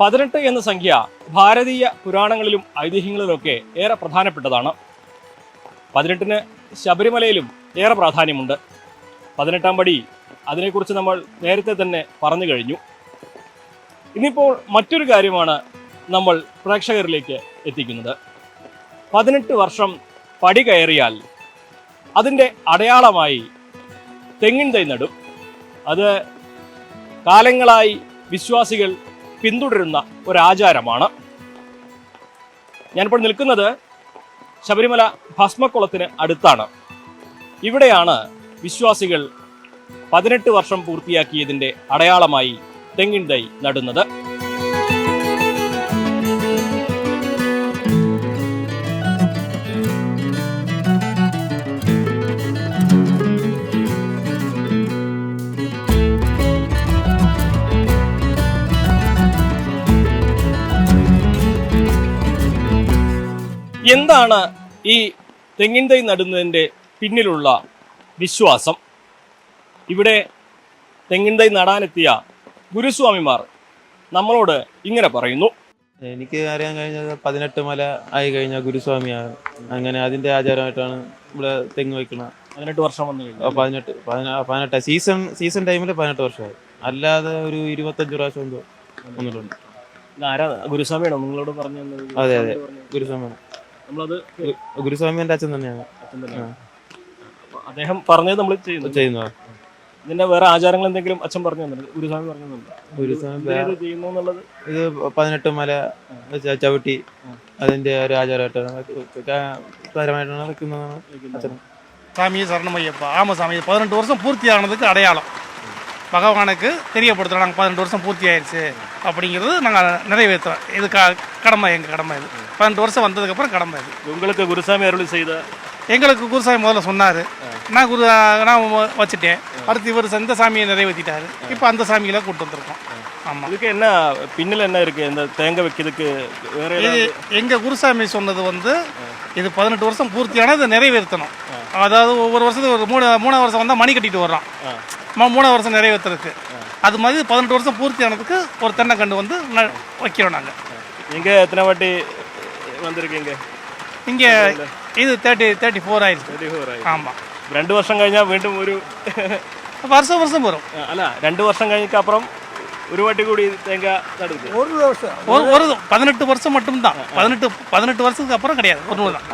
18 എന്ന സംഖ്യ ഭാരതീയ പുരാണങ്ങളിലും ഐതിഹ്യങ്ങളിലുമൊക്കെ ഏറെ പ്രധാനപ്പെട്ടതാണ്. 18-ന് ശബരിമലയിലും ഏറെ പ്രാധാന്യമുണ്ട്. 18-ാം പടി അതിനെക്കുറിച്ച് നമ്മൾ നേരത്തെ തന്നെ പറഞ്ഞു കഴിഞ്ഞു. ഇന്നിപ്പോൾ മറ്റൊരു കാര്യമാണ് നമ്മൾ പ്രേക്ഷകരിലേക്ക് എത്തിക്കുന്നത്. 18 വർഷം പടി കയറിയാൽ അതിൻ്റെ അടയാളമായി തെങ്ങിൻ തൈ നടും. അത് കാലങ്ങളായി വിശ്വാസികൾ പിന്തുടരുന്ന ഒരാചാരമാണ്. ഞാനിപ്പോൾ നിൽക്കുന്നത് ശബരിമല ഭസ്മക്കുളത്തിന് അടുത്താണ്. ഇവിടെയാണ് വിശ്വാസികൾ 18 വർഷം പൂർത്തിയാക്കിയതിൻ്റെ അടയാളമായി തെങ്ങിൻ തൈ നടുന്നത്. എന്താണ് ഈ തെങ്ങിൻ തൈ നടുന്നതിൻ്റെ പിന്നിലുള്ള വിശ്വാസം? ഇവിടെ തെങ്ങിൻ തൈ നടാനെത്തിയ ഗുരുസ്വാമിമാർ നമ്മളോട് ഇങ്ങനെ പറയുന്നു. എനിക്ക് അറിയാൻ കഴിഞ്ഞത് 18 മല ആയി കഴിഞ്ഞ ഗുരുസ്വാമിയാണ്. അങ്ങനെ അതിന്റെ ആചാരമായിട്ടാണ് ഇവിടെ തെങ്ങ് വയ്ക്കുന്നത്. 18 വർഷം വന്നു കഴിഞ്ഞു. 18 സീസൺ ടൈമിൽ 18 വർഷമായി. അല്ലാതെ ഒരു 25 പ്രാവശ്യം എന്തോ വന്നിട്ടുണ്ട്. ആരാ ഗുരുസ്വാമിയാണോ നിങ്ങളോട് പറഞ്ഞു തന്നത്? അതെ അതെ, ഗുരുസ്വാമിയാണ്. നമ്മളത് ഗുരുസ്വാമിന്റെ അച്ഛൻ തന്നെയാണ്. അദ്ദേഹം പറഞ്ഞത് നമ്മൾ ചെയ്യുന്നു. ഇതിന്റെ വേറെ ആചാരങ്ങൾ എന്തെങ്കിലും അച്ഛൻ പറഞ്ഞു തന്നിട്ടുണ്ട്? ഗുരുസ്വാമി പറഞ്ഞു ചെയ്യുന്നു എന്നുള്ളത് ഇത് 18 മല ചവിട്ടി അതിന്റെ ഒരു ആചാരമായിട്ടാണ് വെക്കുന്നതാണ് അച്ഛൻ. சாமி சரணமையப்பா. ஆமாம் சாமி, 18 வருஷம் பூர்த்தி ஆனதுக்கு அடையாளம். பகவானுக்கு தெரியப்படுத்துகிறோம். நாங்கள் 18 வருஷம் பூர்த்தி ஆயிடுச்சு அப்படிங்கிறது நாங்கள் நிறைவேற்றுறோம். இது கடமை, எங்கள் கடமை. இது 18 வருஷம் வந்ததுக்கப்புறம் கடமை. இது உங்களுக்கு குருசாமி அருள் செய்த எங்களுக்கு குருசாமி முதல்ல சொன்னார். நான் வச்சுட்டேன். அடுத்து இவர் இந்த சாமியை நிறைவேற்றிட்டாரு. இப்போ அந்த சாமிகளை கூப்பிட்டு வந்திருக்கோம். ஆமாம். இதுக்கு என்ன பின்னில் என்ன இருக்குது? இந்த தேங்காய் வைக்கிறதுக்கு வேறு இது எங்கள் குருசாமி சொன்னது வந்து இது 18 வருஷம் பூர்த்தியான இதை நிறைவேற்றணும். அதாவது ஒவ்வொரு வருஷத்துக்கு ஒரு மூணாவது வருஷம் வந்தால் மணி கட்டிட்டு வர்றோம். 3ஆவது வருஷம் நிறைவேற்றுறதுக்கு. அது மாதிரி 18 வருஷம் பூர்த்தி ஆனதுக்கு ஒரு தென்னங்கண்டு வந்து வைக்கிறோம் நாங்கள். நீங்கள் எத்தனை வாட்டி வந்திருக்கீங்க இங்கே? இது 34 ஆயிடுச்சு. ஆமாம். 2 வருஷம் കഴിഞ്ഞാൽ വീണ്ടും ഒരു வருஷம் வரும். അല്ല, 2 വർഷം കഴിഞ്ഞപ്പം ഒരു വാട്ടി കൂടി തേങ്ങ നടും. ஒரு 18 வருஷம் மட்டும்தான். 18 வருஷத்துக்கு அப்புறம் கிடையாது. அவ்வளோதான்.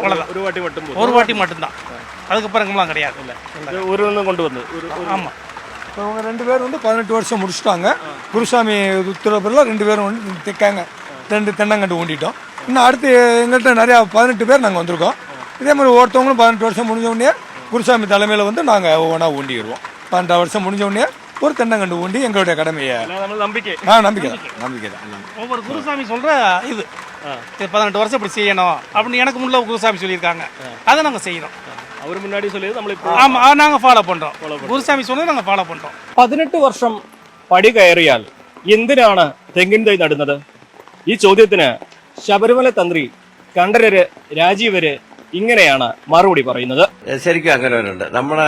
ஒரு வாட்டி மட்டும்தான். அதுக்கப்புறம் கிடையாது. இல்லை, ஒரு கொண்டு வந்து. ஆமாம். அவங்க 2 பேர் வந்து 18 வருஷம் முடிச்சுட்டாங்க. குருசாமி உத்தரவில் 2 பேரும் வந்து தேக்காங்க 2 தென்னங்கண்டு ஊண்டிட்டோம். இன்னும் அடுத்து எங்கள்கிட்ட நிறையா 18 பேர் நாங்கள் வந்திருக்கோம். இதே மாதிரி ஒவ்வொருத்தவங்களும் 18 வருஷம் முடிஞ்ச உடனே குருசாமி தலைமையில் வந்து நாங்கள் ஒவ்வொன்றா ஊண்டிடுவோம். 18 வருஷம் முடிஞ்ச உடனே ஒரு தென்னங்கண்டு ஊண்டி எங்களுடைய கடமையை. நம்பிக்கை தான். ஒவ்வொரு குருசாமி சொல்கிற இது 18 வருஷம் இப்படி செய்யணும் அப்படின்னு எனக்கு முன்ன குருசாமி சொல்லியிருக்காங்க. அதை நாங்கள் செய்யணும். அவர் முன்னாடி சொல்லி നമ്മൾ ஆமாம், நாங்கள் ஃபாலோ பண்ணுறோம். குருசாமி சொன்னது நாங்கள் ஃபாலോ பண்ணுறோம். 18 വർഷം പടി കയറിയാൽ എന്തിനാണ് തെങ്ങിൻ തൈ നടുന്നത്? ഈ ചോദ്യത്തിന് ശബരിമല തന്ത്രി കണ്ഠരര് രാജീവര് ഇങ്ങനെയാണ് മറുപടി പറയുന്നത്. ശരിക്കും അങ്ങനെ വരുന്നുണ്ട്. നമ്മുടെ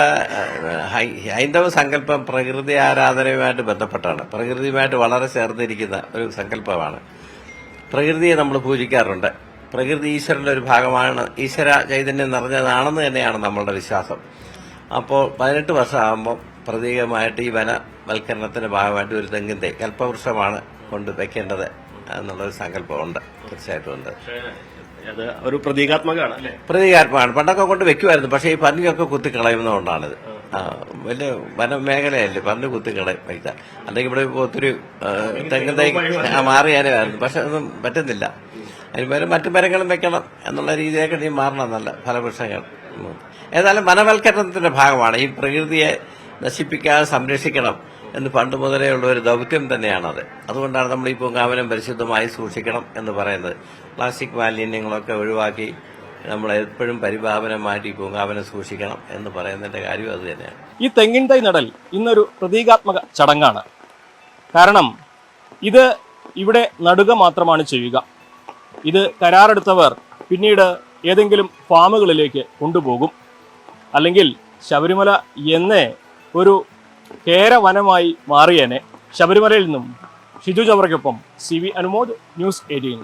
ഹൈന്ദവ സങ്കല്പം പ്രകൃതി ആരാധനയുമായിട്ട് ബന്ധപ്പെട്ടാണ്. പ്രകൃതിയുമായിട്ട് വളരെ ചേർന്നിരിക്കുന്ന ഒരു സങ്കല്പമാണ്. പ്രകൃതിയെ നമ്മൾ പൂജിക്കാറുണ്ട്. പ്രകൃതി ഈശ്വരന്റെ ഒരു ഭാഗമാണ്. ഈശ്വര ചൈതന്യം നിറഞ്ഞതാണെന്ന് തന്നെയാണ് നമ്മളുടെ വിശ്വാസം. അപ്പോൾ 18 വർഷമാകുമ്പോൾ പ്രതീകമായിട്ട് ഈ വനവൽക്കരണത്തിന്റെ ഭാഗമായിട്ട് ഒരു തെങ്ങിൻ തൈ കൽപ്പവൃക്ഷമാണ് കൊണ്ട് വെക്കേണ്ടത് എന്നുള്ളൊരു സങ്കല്പമുണ്ട്. തീർച്ചയായിട്ടും ഉണ്ട്. അത് ഒരു പ്രതീകാത്മകമാണ്. പ്രതീകാത്മകമാണ്. പണ്ടൊക്കെ കൊണ്ട് വെക്കുമായിരുന്നു. പക്ഷേ ഈ പന്നിയൊക്കെ കുത്തിക്കളയുന്നതുകൊണ്ടാണിത്. വലിയ വനമേഖലയല്ലേ, പന്നി കുത്തിക്കളയും വയ്ക്കാൻ. അല്ലെങ്കിൽ ഇവിടെ ഒത്തിരി തെങ്ങിൻ തൈ മാറിയാനായിരുന്നു. പക്ഷെ അതൊന്നും പറ്റുന്നില്ല. അതിന് പകരം മറ്റു മരങ്ങളും വെക്കണം എന്നുള്ള രീതിയിലേക്ക് നീ മാറണം. നല്ല ഫലവൃക്ഷങ്ങൾ. ഏതായാലും വനവൽക്കരണത്തിന്റെ ഭാഗമാണ്. ഈ പ്രകൃതിയെ നശിപ്പിക്കാതെ സംരക്ഷിക്കണം എന്ന് പണ്ട് മുതലേ ഉള്ള ഒരു ദൗത്യം തന്നെയാണത്. അതുകൊണ്ടാണ് നമ്മൾ ഈ പൂങ്കാവനം പരിശുദ്ധമായി സൂക്ഷിക്കണം എന്ന് പറയുന്നത്. പ്ലാസ്റ്റിക് മാലിന്യങ്ങളൊക്കെ ഒഴിവാക്കി നമ്മൾ എപ്പോഴും പരിപാവനമായിട്ട് ഈ പൂങ്കാവനം സൂക്ഷിക്കണം എന്ന് പറയുന്നതിന്റെ കാര്യം അത് തന്നെയാണ്. ഈ തെങ്ങിൻ തൈ നടൽ ഇന്നൊരു പ്രതീകാത്മക ചടങ്ങാണ്. കാരണം ഇത് ഇവിടെ നടുക മാത്രമാണ് ചെയ്യുക. ഇത് കരാറെടുത്തവർ പിന്നീട് ഏതെങ്കിലും ഫാമുകളിലേക്ക് കൊണ്ടുപോകും. അല്ലെങ്കിൽ ശബരിമല എന്നേ ഒരു കേരവനമായി മാറിയേനെ. ശബരിമലയിൽ നിന്നും ഷിജു ചവറയ്ക്കൊപ്പം CV അനുമോദ്, ന്യൂസ് 18.